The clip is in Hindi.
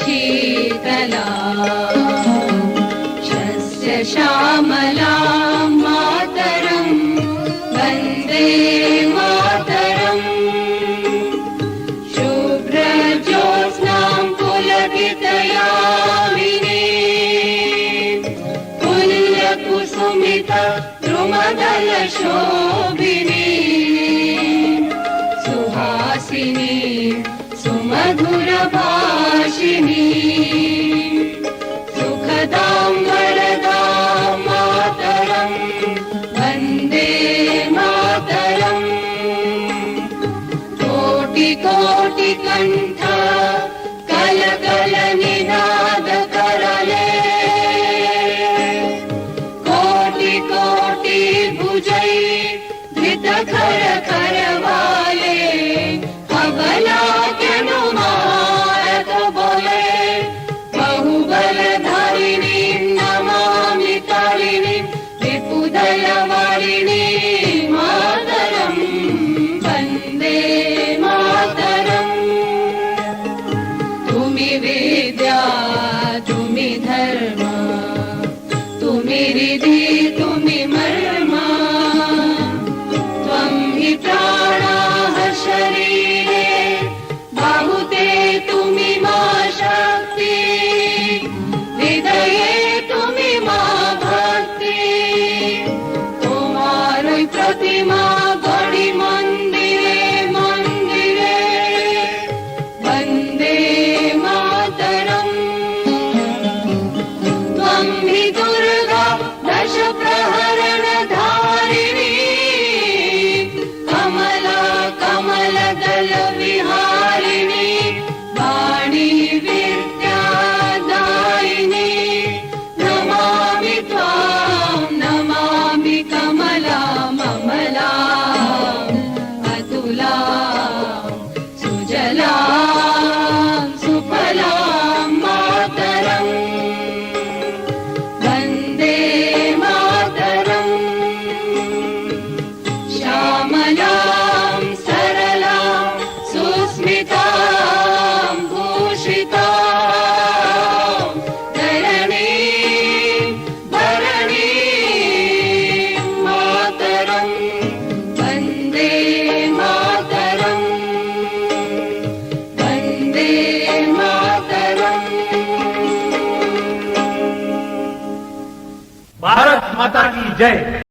शीतला शस्य श्यामला मातरम् वन्दे मातरम् शुभ्रज्योत्स्नां पुलकितयामिनी पुल्यकुसुमित द्रुमदलशोभिनी सुहासिनी सुमधुरभाषिणी सुखदां वरदां मातरं वन्दे मातरम् कोटिकोटिकण्ठ कलकलनिनादकरले कोटि भुजै धृतखरखरवाले अबलाख्यनुमारक बोले बहुबलधारिणी नमामि कालिनी विपुदलवारिणी मातरं वन्दे मातरम् तुमि विद्या तुमि धर्म तुमि रिधि तुमि मर्मा त्वं हि प्राणाः शरीरे बाहुते तुमि मा शक्ति हृदये तुमि मा भक्ति तुम्हारी प्रतिमा गढ़ी मंदिरे मंदिरे वन्दे मातरम् त्वं हि दुर्गा दश प्रहरण धारिणी कमला कमलदल विहारिणी वाणी विद्यादायिनी नमामि त्वां नमामि कमला ममला अतुला सुजला सुफलां मातरम् वन्दे मातरम् श्यामलां सरलां सुस्मितां भूषितां धरणीं भरणीं मातरम् वन्दे मातरम् वन्दे मातरम्। भारत माता की जय।